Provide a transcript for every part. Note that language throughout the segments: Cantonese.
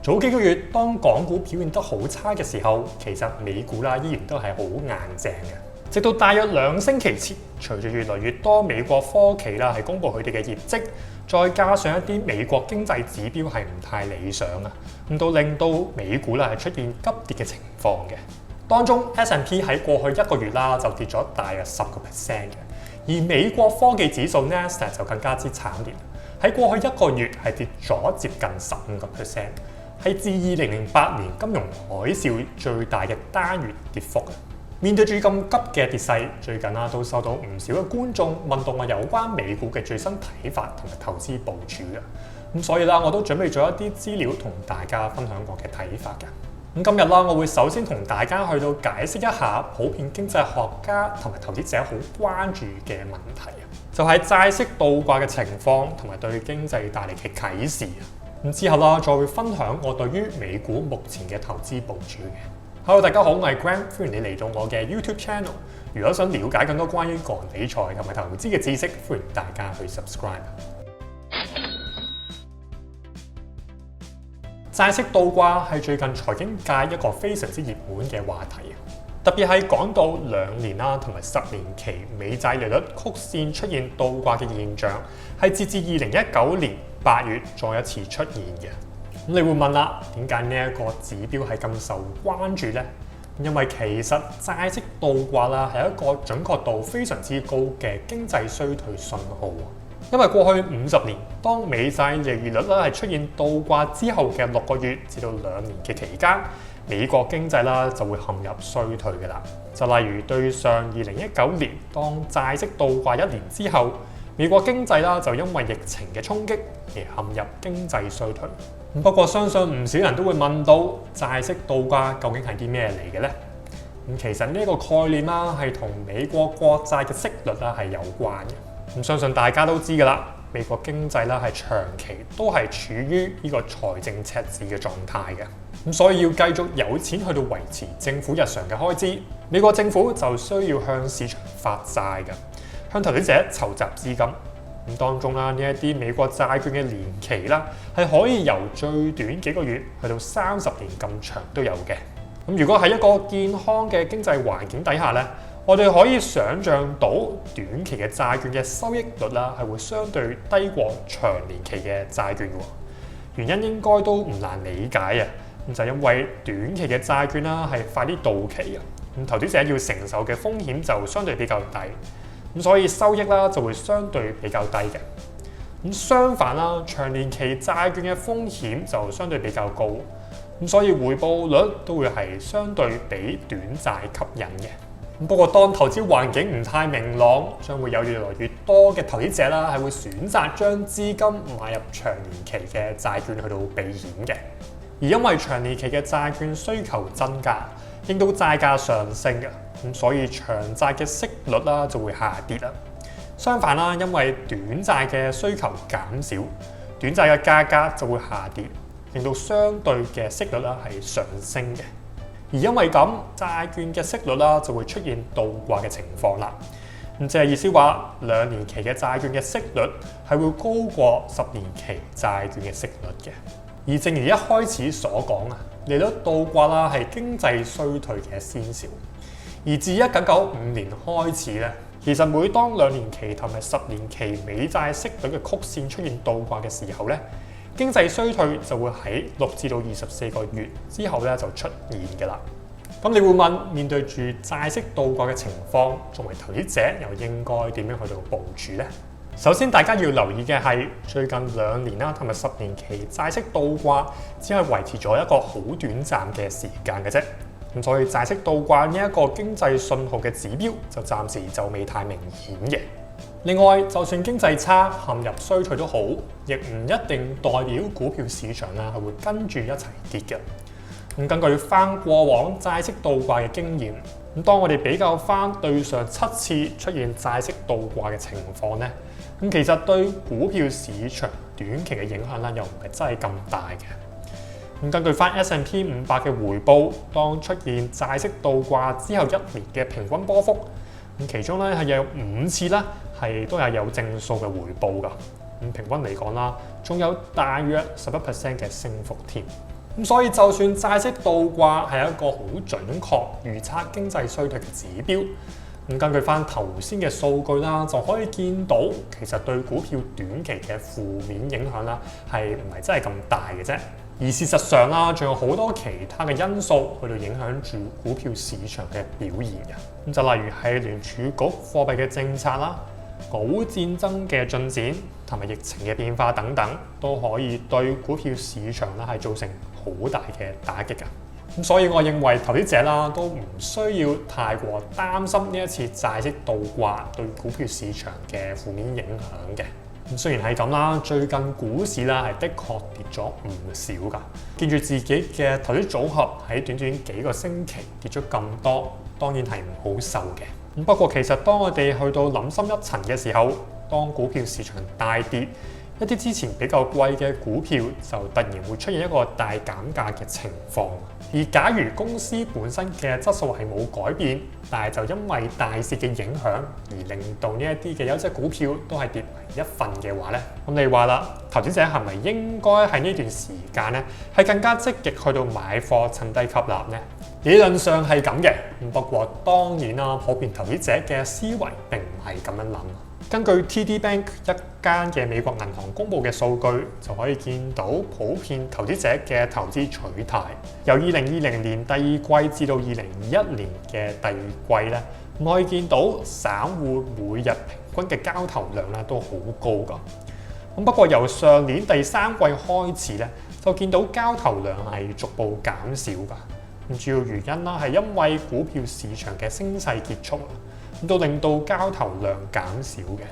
早幾個月，當港股表現得好差嘅時候，其實美股啦依然都係好硬淨嘅。直到大約2星期前，隨住越來越多美國科企啦係公布佢哋嘅業績，再加上一啲美國經濟指標係唔太理想啊，令到美股啦係出現急跌嘅情況嘅。當中 S&P 喺過去1個月啦就跌咗大約10%嘅，而美國科技指數 Nasdaq 就更加之慘烈，喺過去1個月係跌咗接近15%，係自2008年金融海嘯最大嘅單月跌幅啊！面對住咁急嘅跌勢，最近都收到唔少嘅觀眾問到我有關美股嘅最新睇法同埋投資部署嘅，所以啦，我都準備咗一啲資料同大家分享我嘅睇法嘅。今日啦，我會首先同大家去到解釋一下普遍經濟學家同埋投資者好關注嘅問題啊，就係債息倒掛嘅情況同埋對經濟帶嚟嘅啟示啊。之後啦，再會分享我對於美股目前嘅投資部署嘅。Hello， 大家好，我係 Grant， 歡迎你嚟到我嘅 YouTube Channel。如果想了解更多關於個人理財同埋投資嘅知識，歡迎大家去 subscribe。債息倒掛係最近財經界一個非常之熱門嘅話題，特別係講到2年啦同埋10年期美債利率曲線出現倒掛嘅現象，係截至2019年8月再一次出現嘅。你會問啦，點解呢一個指標係咁受關注呢？因為其實債息倒掛啦係一個準確度非常之高嘅經濟衰退信號。因為過去50年，當美債利率啦係出現倒掛之後嘅6個月至到2年嘅期間，美國經濟啦就會陷入衰退嘅啦。就例如對上2019年，當債息倒掛1年之後，美國經濟啦就因為疫情嘅衝擊而陷入經濟衰退。不過相信唔少人都會問到，債息倒掛究竟係啲咩嚟嘅呢？其實呢個概念啦係同美國國債嘅息率啦係有關嘅。相信大家都知㗎啦，美國經濟啦係長期都係處於呢個財政赤字嘅狀態嘅。所以要繼續有錢去到維持政府日常嘅開支，美國政府就需要向市場發債嘅，向投資者籌集資金。當中啦，呢一啲美國債券嘅年期啦，係可以由最短幾個月去到30年咁長都有嘅。如果喺一個健康嘅經濟環境底下咧，我哋可以想像到短期嘅債券嘅收益率啦，係會相對低過長年期嘅債券嘅。原因應該都唔難理解啊，就係因為短期嘅債券啦係快啲到期啊，投資者要承受嘅風險就相對比較低。所以收益啦就會相對比較低嘅。相反啦，長年期債券嘅風險就相對比較高，所以回報率都會係相對比短債吸引嘅。不過當投資環境唔太明朗，將會有越來越多嘅投資者啦係會選擇將資金買入長年期嘅債券去到避險嘅。而因為長年期嘅債券需求增加，令到債價上升嘅。所以長債嘅息率啦就會下跌啦。相反啦，因為短債嘅需求減少，短債嘅價格就會下跌，令到相對嘅息率啦係上升嘅。而因為咁，債券嘅息率啦就會出現倒掛嘅情況啦。即係意思話，2年期嘅債券嘅息率係會高過10年期債券嘅息率嘅。而正如一開始所講啊，利率倒掛啦係經濟衰退嘅先兆。而自1995年開始咧，其實每當2年期同埋10年期美債息率嘅曲線出現倒掛嘅時候咧，經濟衰退就會喺6至到24個月之後咧就出現嘅啦。咁你會問，面對住債息倒掛嘅情況，作為投資者又應該點樣去到部署呢？首先，大家要留意嘅係最近2年啦同埋10年期債息倒掛只係維持咗一個好短暫嘅時間嘅啫。所以債息倒掛呢一個經濟信號嘅指標就暫時就未太明顯嘅。另外，就算經濟差陷入衰退都好，亦唔一定代表股票市場係會跟住一齊跌嘅。根據翻過往債息倒掛嘅經驗，當我哋比較翻對上7次出現債息倒掛嘅情況咧，其實對股票市場短期嘅影響又唔係真係咁大嘅。根據翻 S&P 500嘅回報，當出現債息倒掛之後1年嘅平均波幅，其中咧係有5次啦，都係有正數嘅回報㗎。平均嚟講啦，仲有大約11% 嘅升幅添。咁所以就算債息倒掛係一個好準確預測經濟衰退嘅指標，咁根據翻頭先嘅數據啦，就可以見到其實對股票短期嘅負面影響啦，係唔係真係咁大嘅啫？而事實上啦，仲有好多其他嘅因素去到影響住股票市場嘅表現嘅。咁就例如係聯儲局貨幣嘅政策啦、俄烏戰爭嘅進展同埋疫情嘅變化等等，都可以對股票市場啦係造成好大嘅打擊㗎。咁所以我認為投資者啦都唔需要太過擔心呢一次債息倒掛對股票市場嘅負面影響嘅。咁雖然係咁啦，最近股市啦係的確跌咗唔少㗎。見住自己嘅投資組合喺短短幾個星期跌咗咁多，當然係唔好受嘅。不過其實當我哋去到諗深一層嘅時候，當股票市場大跌，一啲之前比較貴嘅股票就突然會出現一個大減價嘅情況。而假如公司本身嘅質素係冇改變，但係就因為大市嘅影響而令到呢一啲嘅優質股票都係跌為一份嘅話咧，咁你話啦，投資者係咪應該喺呢段時間咧係更加積極去到買貨趁低吸納呢？理論上係咁嘅，不過當然啦，普遍投資者嘅思維並唔係咁樣諗。根據 TD Bank 一間嘅美國銀行公佈嘅數據，就可以見到普遍投資者嘅投資取態，由2020年第二季至到2021年嘅第二季咧，可以見到散戶每日平均嘅交投量咧都好高㗎。不過由上年第三季開始咧，就見到交投量係逐步減少㗎。主要原因啦係因為股票市場嘅升勢結束，都令到交投量減少嘅。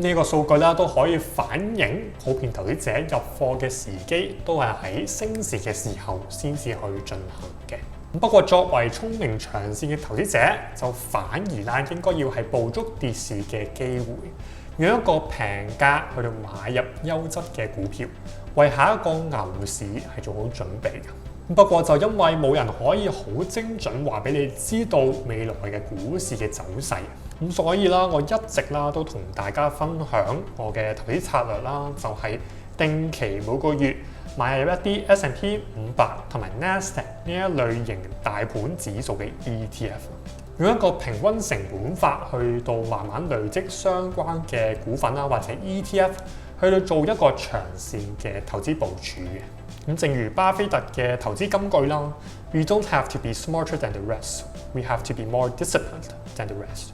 呢個數據啦都可以反映普遍投資者入貨嘅時機都係喺升市嘅時候先至去進行嘅。不過作為聰明長線嘅投資者，就反而啦應該要係捕捉跌市嘅機會，用一個平價去到買入優質嘅股票，為下一個牛市係做好準備嘅。不過就因為冇人可以好精準話俾你知道未來嘅股市嘅走勢，咁所以啦，我一直啦都同大家分享我嘅投資策略啦，就係定期每個月買入一啲 S&P 500同埋 Nasdaq 呢一類型大盤指數嘅 ETF， 用一個平均成本法去到慢慢累積相關嘅股份啦或者 ETF， 去到做一個長線嘅投資部署嘅。咁正如巴菲特嘅投資金句啦 ，We don't have to be smarter than the rest, we have to be more disciplined than the rest。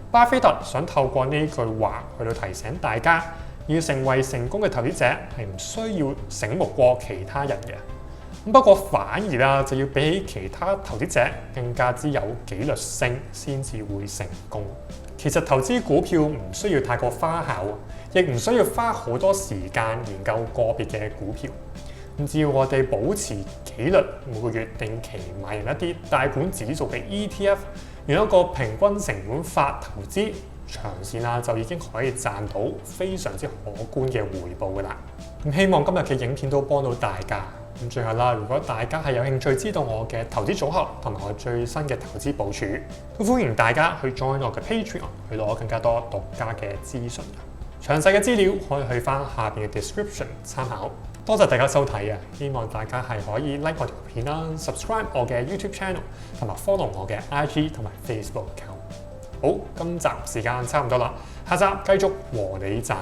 巴菲特想透過呢句話去到提醒大家，要成為成功嘅投資者係唔需要醒目過其他人嘅。不過反而啦，就要比起其他投資者更加之有紀律性，先至會成功。其實投資股票唔需要太過花巧，亦唔需要花好多時間研究個別嘅股票。只要我哋保持紀律，每個月定期買入一啲大盤指數嘅 ETF， 用一個平均成本法投資，長線啦就已經可以賺到非常之可觀嘅回報㗎啦。希望今日嘅影片都幫到大家。最後啦，如果大家係有興趣知道我嘅投資組合同埋我最新嘅投資部署，都歡迎大家去 join 我嘅 Patreon 去攞更加多獨家嘅資訊。詳細嘅資料可以去翻下邊嘅 description 參考。多謝大家收睇啊！希望大家係可以 like 我條片啦 ，subscribe 我嘅 YouTube channel， 同埋 follow 我嘅 IG 同埋 Facebook account。好，今集時間差唔多啦，下集繼續和你賺。